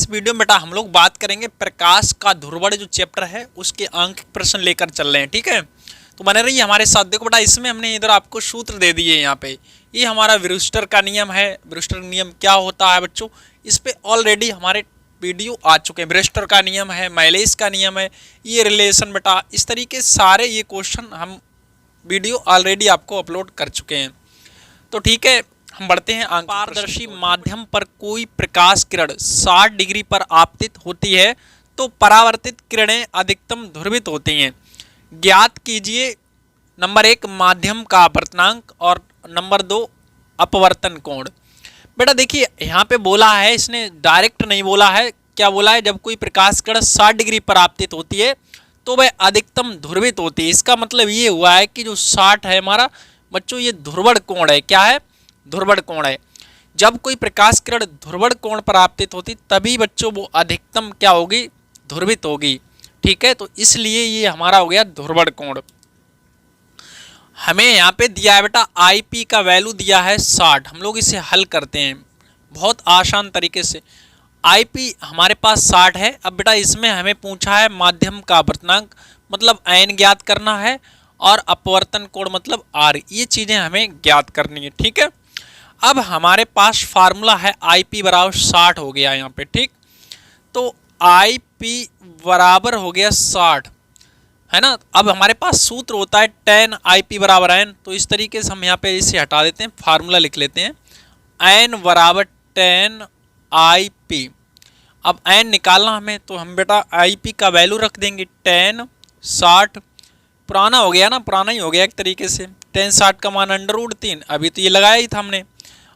इस वीडियो में बेटा हम लोग बात करेंगे प्रकाश का ध्रुवण जो चैप्टर है उसके अंक प्रश्न लेकर चल रहे हैं। ठीक है, तो बने रहिए हमारे साथ। देखो बेटा इसमें हमने इधर आपको सूत्र दे दिए। यहाँ पे ये हमारा विरुस्टर का नियम है। विरुस्टर नियम क्या होता है बच्चों, इस पे ऑलरेडी हमारे वीडियो आ चुके हैं। विरुस्टर का नियम है, माइलेज का नियम है, ये रिलेशन बेटा, इस तरीके सारे ये क्वेश्चन हम वीडियो ऑलरेडी आपको अपलोड कर चुके हैं। तो ठीक है, हम बढ़ते हैं अंक। पारदर्शी माध्यम पर कोई प्रकाश किरण 60 डिग्री पर आपतित होती है तो परावर्तित किरणें अधिकतम ध्रुवित होती हैं। ज्ञात कीजिए नंबर 1 माध्यम का अपवर्तनांक और नंबर 2 अपवर्तन कोण। बेटा देखिए यहाँ पे बोला है, इसने डायरेक्ट नहीं बोला है। क्या बोला है, जब कोई प्रकाश किरण 60 डिग्री पर आपतित होती है तो वह अधिकतम ध्रुवित होती है। इसका मतलब ये हुआ है कि जो 60 है हमारा बच्चों, ये ध्रुवण कोण है। क्या है, ध्रुवण कोण है। जब कोई प्रकाश किरण ध्रुवण कोण पर आपतित होती तभी बच्चों वो अधिकतम क्या होगी, ध्रुवित होगी। ठीक है, तो इसलिए ये हमारा हो गया ध्रुवण कोण। हमें यहाँ पे दिया है बेटा आईपी का वैल्यू दिया है 60। हम लोग इसे हल करते हैं बहुत आसान तरीके से। आईपी हमारे पास 60 है। अब बेटा इसमें हमें पूछा है माध्यम का अपवर्तनांक मतलब एन ज्ञात करना है और अपवर्तन कोण मतलब आर, ये चीज़ें हमें ज्ञात करनी है। ठीक है, अब हमारे पास फार्मूला है IP बराबर 60 हो गया यहाँ पे। ठीक, तो IP बराबर हो गया 60 है ना। अब हमारे पास सूत्र होता है tan IP बराबर n, तो इस तरीके से हम यहाँ पे इसे हटा देते हैं, फार्मूला लिख लेते हैं n बराबर tan IP। अब n निकालना हमें, तो हम बेटा IP का वैल्यू रख देंगे tan 60। पुराना हो गया ना, पुराना ही हो गया एक तरीके से। tan 60 का मान √3, अभी तो ये लगाया ही था हमने,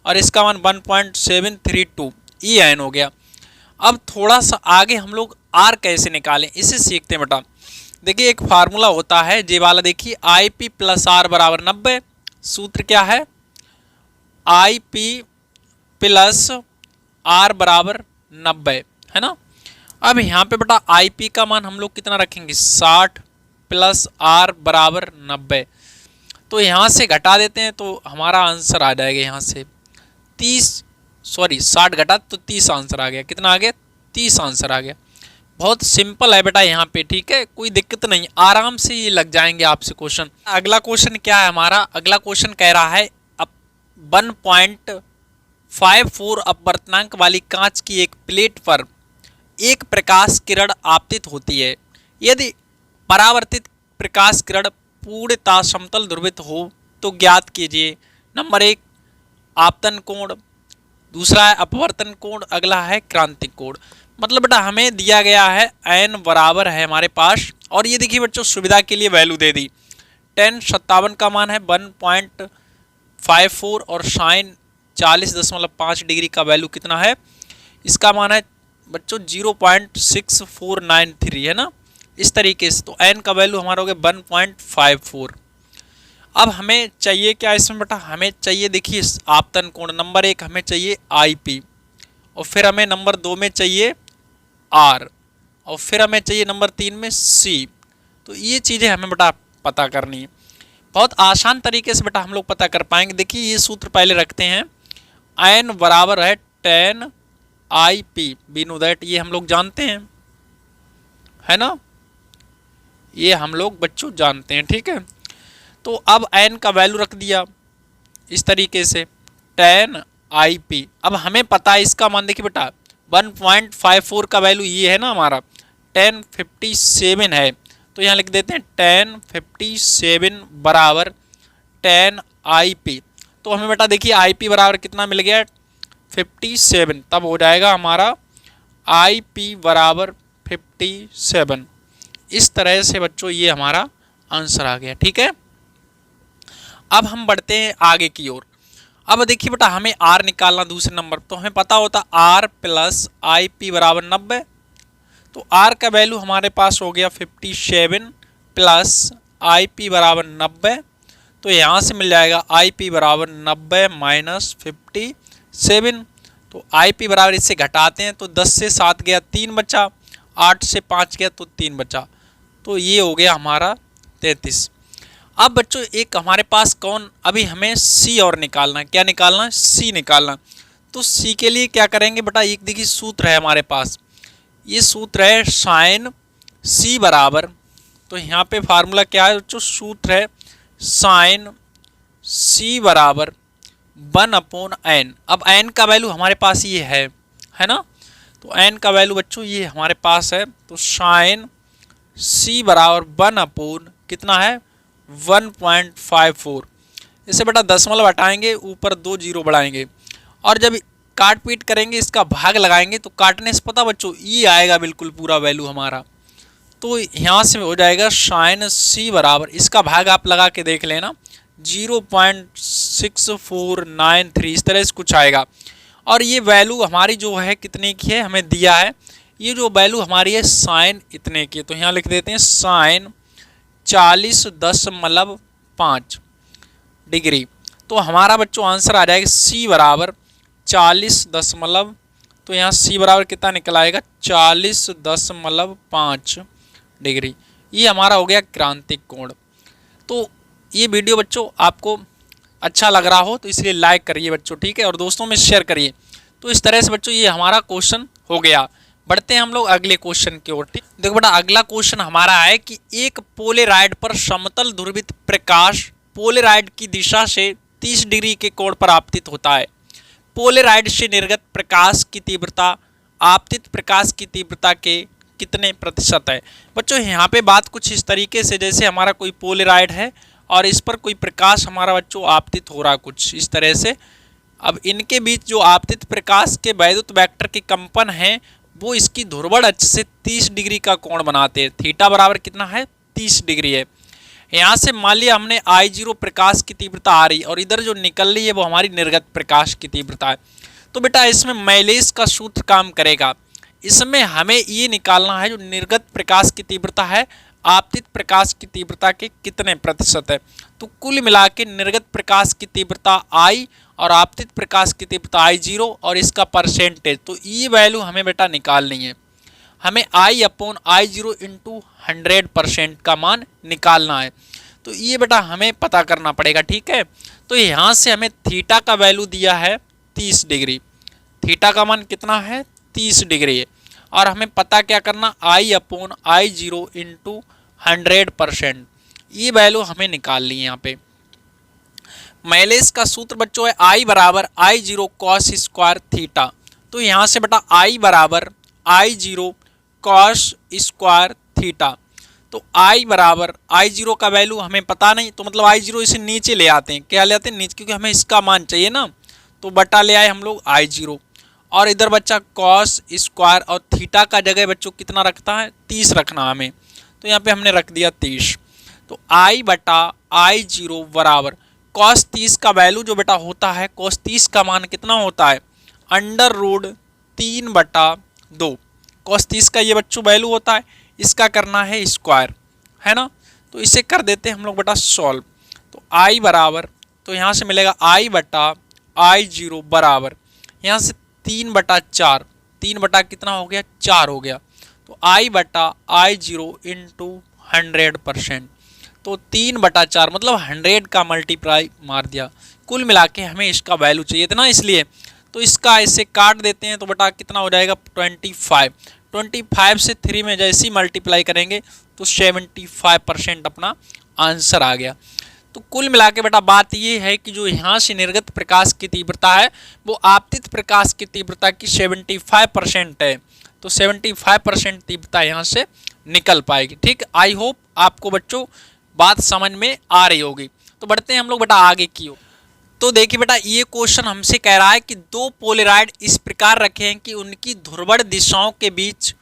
और इसका मान 1.732 EN हो गया। अब थोड़ा सा आगे हम लोग R कैसे निकालें इसे सीखते हैं बेटा। देखिए एक फार्मूला होता है जे वाला, देखिए IP प्लस R बराबर 90। सूत्र क्या है, IP प्लस R बराबर 90 है ना। अब यहाँ पे बेटा IP का मान हम लोग कितना रखेंगे, 60 प्लस R बराबर 90। तो यहाँ से घटा देते हैं तो हमारा आंसर आ जाएगा यहाँ से 60 घटा तो 30 आंसर आ गया। कितना आ गया, 30 आंसर आ गया। बहुत सिंपल है बेटा यहाँ पे। ठीक है, कोई दिक्कत नहीं, आराम से ये लग जाएंगे आपसे क्वेश्चन। अगला क्वेश्चन क्या है हमारा, अगला क्वेश्चन कह रहा है 1.54 अपवर्तनांक वाली कांच की एक प्लेट पर एक प्रकाश किरण आपतित होती है। यदि परावर्तित प्रकाश किरण पूर्णतः समतल ध्रुवित हो तो ज्ञात कीजिए नंबर 1 आपतन कोण, दूसरा है अपवर्तन कोण, अगला है क्रांतिक कोण। मतलब बेटा हमें दिया गया है n बराबर है हमारे पास, और ये देखिए बच्चों सुविधा के लिए वैल्यू दे दी। tan 57 का मान है 1.54 और साइन 40.5 डिग्री का वैल्यू कितना है, इसका मान है बच्चों 0.6493 है ना। इस तरीके से तो n का वैल्यू हमारा हो गया 1.54। अब हमें चाहिए क्या इसमें बेटा, हमें चाहिए देखिए आपतन कोण। नंबर 1 हमें चाहिए IP, और फिर हमें नंबर 2 में चाहिए R, और फिर हमें चाहिए नंबर 3 में C। तो ये चीज़ें हमें बेटा पता करनी है। बहुत आसान तरीके से बेटा हम लोग पता कर पाएंगे। देखिए ये सूत्र पहले रखते हैं, n बराबर है tan IP, we know that, ये हम लोग जानते हैं है ना, ये हम लोग बच्चों जानते हैं। ठीक है, तो अब n का वैल्यू रख दिया इस तरीके से tan IP। अब हमें पता है इसका मान, देखिए बेटा 1.54 का वैल्यू ये है ना हमारा, tan 57 है, तो यहाँ लिख देते हैं tan 57 बराबर tan IP। तो हमें बेटा देखिए IP बराबर कितना मिल गया, 57, तब हो जाएगा हमारा IP बराबर 57। इस तरह से बच्चों ये हमारा आंसर आ गया। ठीक है, अब हम बढ़ते हैं आगे की ओर। अब देखिए बेटा हमें R निकालना दूसरे नंबर, तो हमें पता होता R प्लस IP बराबर 90। तो R का वैल्यू हमारे पास हो गया 57 प्लस IP बराबर 90। तो यहाँ से मिल जाएगा IP बराबर 90 माइनस 57। तो IP बराबर इससे घटाते हैं तो 10 से 7 गया 3 बचा, 8 से 5 गया तो 3 बचा, तो ये हो गया हमारा 33। अब बच्चों एक हमारे पास कौन, अभी हमें C और निकालना है। क्या निकालना है, C निकालना। तो सी के लिए क्या करेंगे बेटा, एक देखिए सूत्र है हमारे पास, ये सूत्र है साइन सी बराबर, तो यहाँ पे फार्मूला क्या है जो सूत्र है साइन सी बराबर 1/n। अब n का वैल्यू हमारे पास ये है ना, तो n का वैल्यू बच्चों ये हमारे पास है, तो साइन सी बराबर 1/ कितना है 1.54। इसे बेटा दशमलव हटाएंगे, ऊपर 2 जीरो बढ़ाएंगे, और जब काट पीट करेंगे इसका भाग लगाएंगे तो काटने से पता बच्चों ये आएगा बिल्कुल पूरा वैल्यू हमारा। तो यहाँ से हो जाएगा साइन सी बराबर, इसका भाग आप लगा के देख लेना 0.6493, इस तरह से कुछ आएगा। और ये वैल्यू हमारी जो है कितने की है हमें दिया है, ये जो वैल्यू हमारी है साइन इतने की, तो यहाँ लिख देते हैं साइन 40.5 डिग्री। तो हमारा बच्चों आंसर आ जाएगा सी बराबर 40 दशमलव, तो यहाँ सी बराबर कितना निकल आएगा 40.5 डिग्री। ये हमारा हो गया क्रांतिक कोण। तो ये वीडियो बच्चों आपको अच्छा लग रहा हो तो इसलिए लाइक करिए बच्चों, ठीक है, और दोस्तों में शेयर करिए। तो इस तरह से बच्चों ये हमारा क्वेश्चन हो गया। बढ़ते हैं हम लोग अगले क्वेश्चन की ओर। ठीक, देखो बेटा अगला क्वेश्चन हमारा है कि एक पोलेराइड पर समतल ध्रुवित प्रकाश पोलेराइड की दिशा से 30 डिग्री के कोण पर आपतित होता है। पोलेराइड से निर्गत प्रकाश की तीव्रता आपतित प्रकाश की तीव्रता के कितने प्रतिशत है। बच्चों यहाँ पे बात कुछ इस तरीके से, जैसे हमारा कोई पोलेराइड है और इस पर कोई प्रकाश हमारा बच्चों आपतित हो रहा कुछ इस तरह से। अब इनके बीच जो आपतित प्रकाश के वैद्युत वेक्टर के कंपन हैं वो इसकी ध्रुवण अक्ष से 30 डिग्री का कोण बनाते हैं। थीटा बराबर कितना है 30 डिग्री है। यहाँ से मान लिया हमने I0 प्रकाश की तीव्रता आ रही और इधर जो निकल रही है वो हमारी निर्गत प्रकाश की तीव्रता है। तो बेटा इसमें मैलेस का सूत्र काम करेगा। इसमें हमें ये निकालना है जो निर्गत प्रकाश की तीव्रता है आपतित प्रकाश की तीव्रता के कितने प्रतिशत है। तो कुल मिला के निर्गत प्रकाश की तीव्रता I और आपतित प्रकाश की तीव्रता I0 और इसका परसेंटेज, तो ये वैल्यू हमें बेटा निकालनी है। हमें I/I0 इंटू 100% का मान निकालना है। तो ये बेटा हमें पता करना पड़ेगा, ठीक है। तो यहाँ से हमें थीटा का वैल्यू दिया है 30 डिग्री, थीटा का मान कितना है 30 डिग्री है, और हमें पता क्या करना I/I0 इंटू 100%, ये वैल्यू हमें निकाल ली है। यहाँ पे मैलेस का सूत्र बच्चों है I बराबर I0 कॉस स्क्वायर थीटा। तो यहाँ से बेटा I बराबर I0 कॉस स्क्वायर थीटा, तो I बराबर I0 का वैल्यू हमें पता नहीं, तो मतलब I0 इसे नीचे ले आते हैं। क्या ले आते हैं नीचे, क्योंकि हमें इसका मान चाहिए ना, तो बटा ले आए हम लोग I0, और इधर बच्चा कॉस स्क्वायर, और थीटा का जगह बच्चों कितना रखता है 30 रखना हमें, तो यहाँ पे हमने रख दिया 30। तो I बटा I0 बराबर कॉस 30 का वैल्यू जो बेटा होता है, कॉस 30 का मान कितना होता है √3/2। कॉस 30 का ये बच्चों वैल्यू होता है, इसका करना है स्क्वायर, है ना। तो इसे कर देते हैं हम लोग बेटा सॉल्व। तो I बराबर, तो यहाँ से मिलेगा I बटा I0 बराबर, यहाँ से 3/4, 3 बटा कितना हो गया 4 हो गया, तो I बटा I0 इंटू 100%, तो 3/4 मतलब 100 का मल्टीप्लाई मार दिया। कुल मिला के हमें इसका वैल्यू चाहिए था ना, इसलिए तो इसका इससे काट देते हैं, तो बेटा कितना हो जाएगा 25 से 3 में जैसे ही मल्टीप्लाई करेंगे तो 75% अपना आंसर आ गया। तो कुल मिला के बेटा बात ये है कि जो यहाँ से निर्गत प्रकाश की तीव्रता है वो आपतित प्रकाश की तीव्रता की 75% है, तो 75% तीव्रता यहाँ से निकल पाएगी। ठीक, आई होप आपको बच्चों बात समझ में आ रही होगी। तो बढ़ते हैं हम लोग बेटा आगे की ओर। तो देखिए बेटा ये क्वेश्चन हमसे कह रहा है कि दो पोलेराइड इस प्रकार रखे हैं कि उनकी ध्रुवण दिशाओं के बीच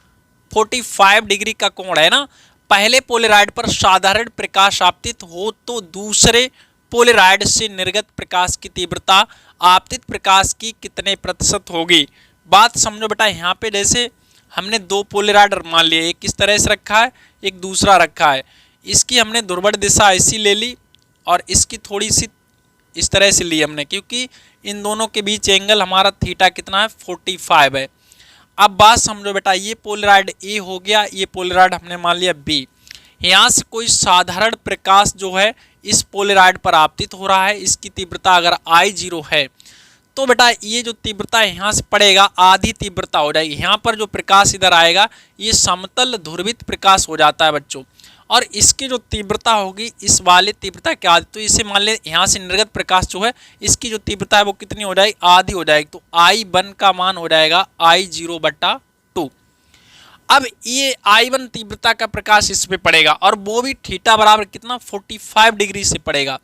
45 डिग्री का कोण है ना। पहले पोलेराइड पर साधारण प्रकाश आपतित हो तो दूसरे पोलेराइड से निर्गत प्रकाश की तीव्रता आपतित प्रकाश की कितने प्रतिशत होगी। बात समझो बेटा, यहाँ पे जैसे हमने दो पोलेराइड मान लिए, एक इस तरह से रखा है एक दूसरा रखा है, इसकी हमने ध्रुवण दिशा ऐसी ले ली और इसकी थोड़ी सी इस तरह से ली हमने, क्योंकि इन दोनों के बीच एंगल हमारा थीटा कितना है 45 है। अब बात समझो बेटा, ये पोलेराइड ए हो गया, ये पोलेराइड हमने मान लिया बी। यहाँ से कोई साधारण प्रकाश जो है इस पोलेराइड पर आपतित हो रहा है, इसकी तीव्रता अगर I0 है तो बेटा ये जो तीव्रता है यहाँ से पड़ेगा, आधी तीव्रता हो जाएगी। यहाँ पर जो प्रकाश इधर आएगा ये समतल ध्रुवित प्रकाश हो जाता है बच्चों, और इसकी जो तीव्रता होगी इस वाले तीव्रता के आधी। तो इसे मान ले यहाँ से निर्गत प्रकाश जो है इसकी जो तीव्रता है वो कितनी हो जाएगी, आधी हो जाएगी। तो I1 का मान हो जाएगा I0/2। अब ये I1 तीव्रता का प्रकाश इस पे पड़ेगा और वो भी थीटा बराबर कितना 45 डिग्री से पड़ेगा।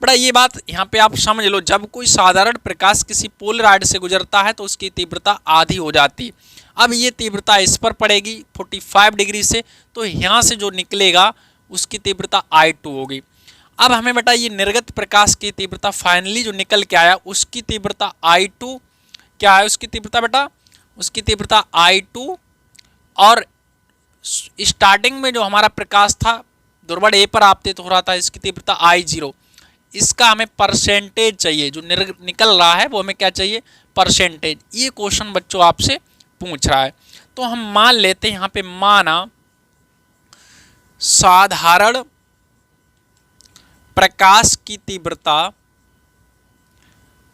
बड़ा ये बात यहाँ पे आप समझ लो, जब कोई साधारण प्रकाश किसी पोलराइड से गुजरता है तो उसकी तीव्रता आधी हो जाती है। अब ये तीव्रता इस पर पड़ेगी 45 डिग्री से, तो यहाँ से जो निकलेगा उसकी तीव्रता I2 होगी। अब हमें बेटा ये निर्गत प्रकाश की तीव्रता फाइनली जो निकल के आया उसकी तीव्रता I2 क्या है, उसकी तीव्रता बेटा, उसकी तीव्रता I2, और स्टार्टिंग में जो हमारा प्रकाश था ध्रुवण ए पर आपतित हो रहा था, इसकी तीव्रता I0। इसका हमें परसेंटेज चाहिए, जो निकल रहा है वो हमें क्या चाहिए, परसेंटेज। ये क्वेश्चन बच्चों आपसे पूछ रहा है। तो हम मान लेते हैं यहाँ पे, माना साधारण प्रकाश की तीव्रता,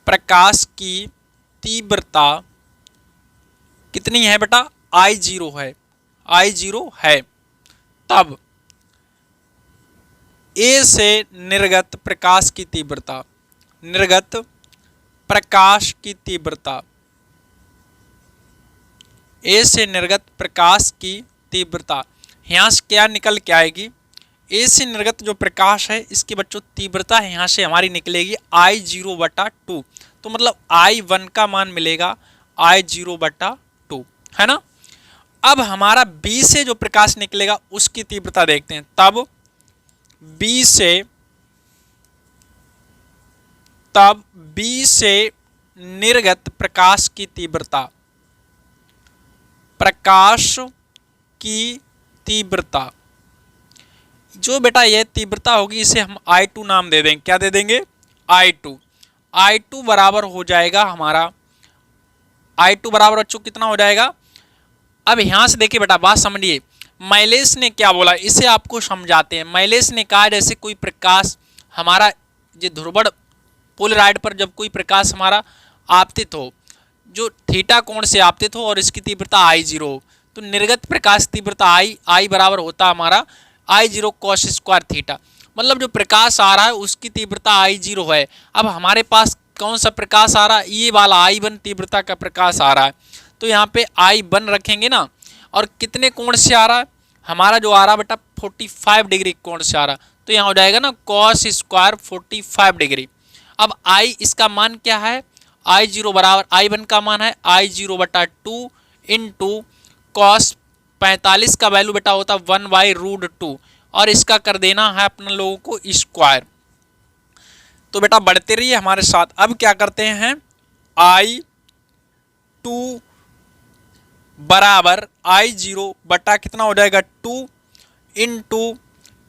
प्रकाश की तीव्रता कितनी है बेटा, I0 है, I0 है। तब ए से निर्गत प्रकाश की तीव्रता, निर्गत प्रकाश की तीव्रता, ए से निर्गत प्रकाश की तीव्रता यहाँ से क्या निकल के आएगी, ए से निर्गत जो प्रकाश है इसकी बच्चों तीव्रता है यहाँ से हमारी निकलेगी I0/2। तो मतलब I1 का मान मिलेगा I0/2, है ना। अब हमारा बी से जो प्रकाश निकलेगा उसकी तीव्रता देखते हैं। तब बी से निर्गत प्रकाश की तीव्रता, प्रकाश की तीव्रता जो बेटा यह तीव्रता होगी इसे हम I2 नाम दे देंगे। क्या दे देंगे, I2 बराबर हो जाएगा हमारा, I2 बराबर बच्चों कितना हो जाएगा। अब यहां से देखिए बेटा, बात समझिए, माइलेस ने क्या बोला इसे आपको समझाते हैं। माइलेस ने कहा जैसे कोई प्रकाश हमारा जो ध्रुवण पोलराइड पर जब कोई प्रकाश हमारा आपतित हो, जो थीटा कोण से आपतित हो और इसकी तीव्रता I0 हो, तो निर्गत प्रकाश तीव्रता I बराबर होता हमारा I0 cos स्क्वायर थीटा। मतलब जो प्रकाश आ रहा है उसकी तीव्रता I0 है। अब हमारे पास कौन सा प्रकाश आ रहा है, ये वाला I1 तीव्रता का प्रकाश आ रहा है। तो यहाँ पे I1 रखेंगे ना, और कितने कोण से आ रहा है, हमारा जो आ रहा है बेटा 45 डिग्री कोण से आ रहा है। तो यहाँ हो जाएगा ना cos स्क्वायर 45 डिग्री। अब I इसका मान क्या है, I0 बराबर, I1 का मान है I0/2 इंटू cos 45 का वैल्यू बेटा होता 1/√2, और इसका कर देना है अपने लोगों को स्क्वायर। तो बेटा बढ़ते रहिए हमारे साथ। अब क्या करते हैं, I2 बराबर I0 बटा कितना हो जाएगा 2 इंटू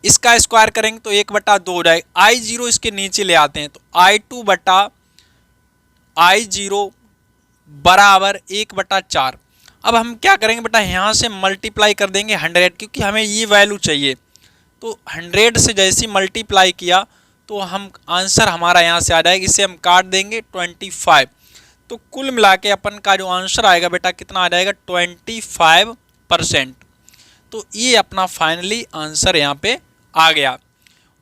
इसका स्क्वायर करेंगे तो 1/2 हो जाएगा। I0 इसके नीचे ले आते हैं तो I2 बटा I0 बराबर 1/4। अब हम क्या करेंगे बेटा, यहाँ से मल्टीप्लाई कर देंगे 100, क्योंकि हमें ये वैल्यू चाहिए। तो 100 से जैसे मल्टीप्लाई किया तो हम आंसर हमारा यहाँ से आ जाएगा, इसे हम काट देंगे 25। तो कुल मिला के अपन का जो आंसर आएगा बेटा कितना आ जाएगा 25%। तो ये अपना फाइनली आंसर यहाँ पे आ गया।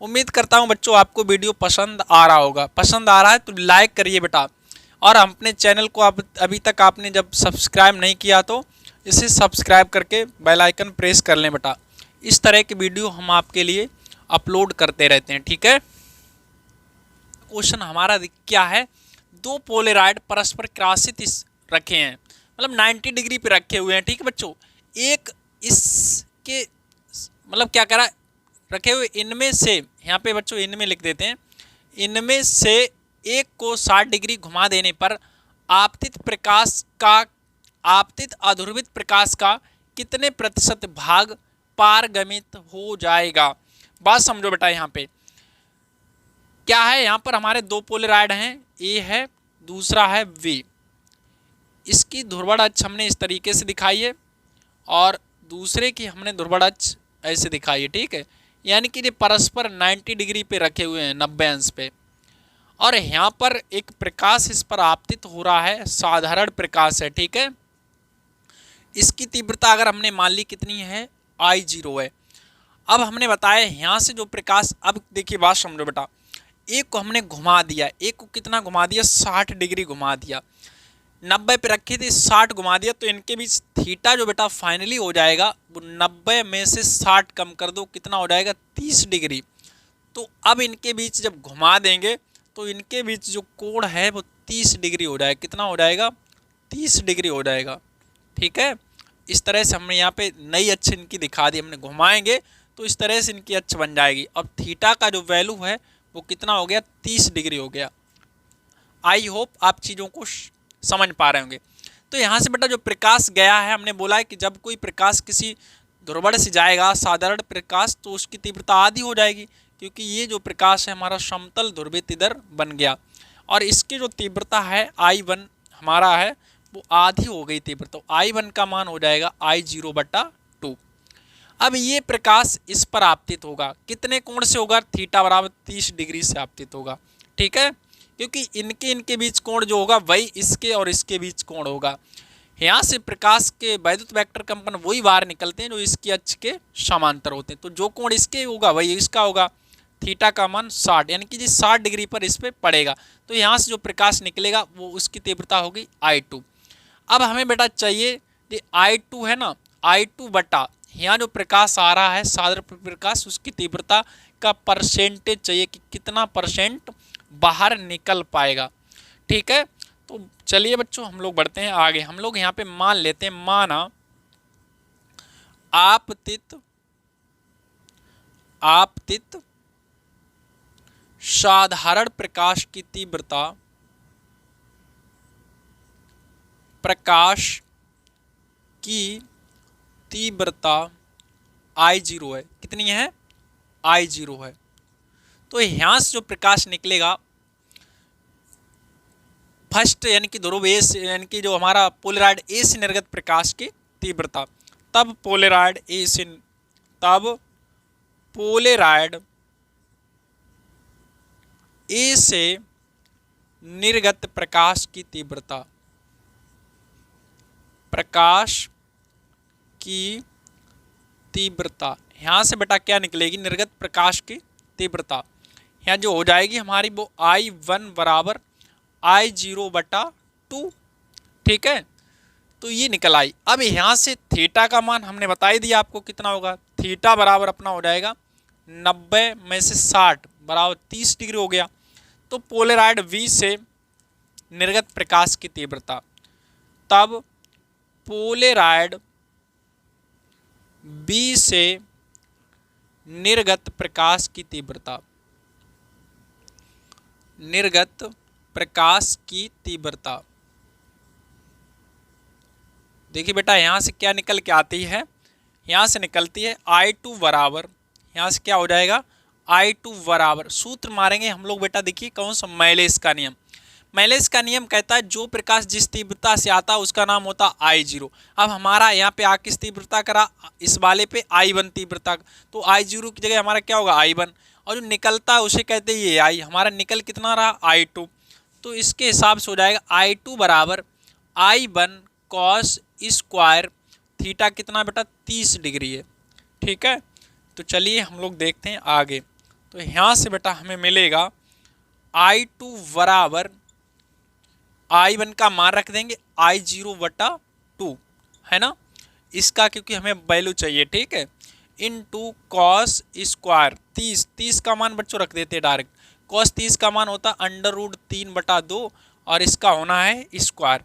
उम्मीद करता हूँ बच्चों आपको वीडियो पसंद आ रहा होगा। पसंद आ रहा है तो लाइक करिए बेटा, और अपने चैनल को अभी तक आपने जब सब्सक्राइब नहीं किया तो इसे सब्सक्राइब करके बेल आइकन प्रेस कर लें बेटा। इस तरह की वीडियो हम आपके लिए अपलोड करते रहते हैं, ठीक है। क्वेश्चन हमारा क्या है, दो पोलराइड परस्पर क्रॉसित रखे हैं, मतलब 90 डिग्री पे रखे हुए हैं, ठीक है बच्चों। एक इसके मतलब क्या करा रखे हुए, इनमें से यहाँ पे बच्चों इनमें लिख देते हैं, इनमें से एक को 60 डिग्री घुमा देने पर आपतित प्रकाश का, आपतित अध्रुवित प्रकाश का कितने प्रतिशत भाग पारगमित हो जाएगा। बात समझो बेटा, यहाँ पे क्या है, यहाँ पर हमारे दो पोलराइड हैं, ए है दूसरा है वी। इसकी ध्रुवण अक्ष हमने इस तरीके से दिखाई है और दूसरे की हमने ध्रुवण अक्ष ऐसे दिखाई है, ठीक है। यानी कि ये परस्पर 90 डिग्री पे रखे हुए हैं, 90 अंश पे। और यहाँ पर एक प्रकाश इस पर आपतित हो रहा है, साधारण प्रकाश है, ठीक है। इसकी तीव्रता अगर हमने मान ली कितनी है, I0 है। अब हमने बताया यहाँ से जो प्रकाश, अब देखिए बात समझो बेटा, एक को हमने घुमा दिया, एक को कितना घुमा दिया, 60 डिग्री घुमा दिया, 90 पे रखी थी 60 घुमा दिया, तो इनके बीच थीटा जो बेटा फाइनली हो जाएगा वो 90 में से 60 कम कर दो, कितना हो जाएगा, 30 डिग्री। तो अब इनके बीच जब घुमा देंगे तो इनके बीच जो कोण है वो 30 डिग्री हो जाएगा, कितना हो जाएगा, 30 डिग्री हो जाएगा, ठीक है। इस तरह से हमने यहाँ पे नई अक्ष इनकी दिखा दी, हमने घुमाएंगे तो इस तरह से इनकी अक्ष बन जाएगी। अब थीटा का जो वैल्यू है वो कितना हो गया, 30 डिग्री हो गया। आई होप आप चीज़ों को समझ पा रहे होंगे। तो यहाँ से बेटा जो प्रकाश गया है, हमने बोला है कि जब कोई प्रकाश किसी ध्रुवण से जाएगा, साधारण प्रकाश, तो उसकी तीव्रता आधी हो जाएगी, क्योंकि ये जो प्रकाश है हमारा समतल ध्रुवित इधर बन गया, और इसकी जो तीव्रता है I1 हमारा है वो आधी हो गई तीव्रता। तो I1 का मान हो जाएगा I0/2। अब ये प्रकाश इस पर आपतित होगा, कितने कोण से होगा, थीटा बराबर 30 डिग्री से आपतित होगा, ठीक है, क्योंकि इनके बीच कोण जो होगा वही इसके और इसके बीच कोण होगा। यहाँ से प्रकाश के वैद्युत वेक्टर कंपन वही बाहर निकलते हैं जो इसकी अक्ष के समांतर होते हैं, तो जो कोण इसके होगा वही इसका होगा। थीटा का मान 60, यानी कि जी 60 डिग्री पर इस पर पड़ेगा, तो यहाँ से जो प्रकाश निकलेगा वो उसकी तीव्रता होगी I2। अब हमें बेटा चाहिए ये I2 है ना, I2 बटा यहाँ जो प्रकाश आ रहा है साधारण प्रकाश, उसकी तीव्रता का परसेंटेज चाहिए कि कितना परसेंट बाहर निकल पाएगा, ठीक है। तो चलिए बच्चों हम लोग बढ़ते हैं आगे। हम लोग यहाँ पे मान लेते हैं, माना आपतित साधारण प्रकाश की तीव्रता, प्रकाश की तीव्रता I0 है, कितनी है, I0 है। तो यहाँ से जो प्रकाश निकलेगा फर्स्ट, यानी कि ध्रुव ए से, यानी कि जो हमारा पोलराइड ए से निर्गत प्रकाश की तीव्रता, तब पोलराइड ए से निर्गत प्रकाश की तीव्रता, प्रकाश की तीव्रता यहाँ से बेटा क्या निकलेगी, निर्गत प्रकाश की तीव्रता यहाँ जो हो जाएगी हमारी वो I1 बराबर I0/2, ठीक है। तो ये निकल आई। अब यहाँ से थीटा का मान हमने बता ही दिया आपको कितना होगा, थीटा बराबर अपना हो जाएगा 90 में से 60 बराबर 30 डिग्री हो गया। तो पोलराइड V से निर्गत प्रकाश की तीव्रता, तब पोलराइड B से निर्गत प्रकाश की तीव्रता, निर्गत प्रकाश की तीव्रता, देखिए बेटा यहाँ से क्या निकल के आती है, यहाँ से निकलती है I2 बराबर, यहाँ से क्या हो जाएगा, I2 बराबर, सूत्र मारेंगे हम लोग बेटा, देखिए कौन सा, मैलेस का नियम। मैलेस का नियम कहता है जो प्रकाश जिस तीव्रता से आता है उसका नाम होता है I0। अब हमारा यहाँ पे आ किस तीव्रता करा, इस वाले पे I1 तीव्रता, तो I0 की जगह हमारा क्या होगा I1, और जो निकलता है उसे कहते हैं ये I, हमारा निकल कितना रहा I2। तो इसके हिसाब से हो जाएगा I2 बराबर I1 cos स्क्वायर थीटा, कितना बेटा 30 डिग्री है, ठीक है। तो चलिए हम लोग देखते हैं आगे। तो यहाँ से बेटा हमें मिलेगा I2 बराबर I1 का मान रख देंगे I0/2, है ना, इसका क्योंकि हमें वैल्यू चाहिए, ठीक है, इनटू कॉस स्क्वायर 30 का मान बच्चों रख देते हैं डायरेक्ट, कॉस 30 का मान होता है √3/2 और इसका होना है स्क्वायर।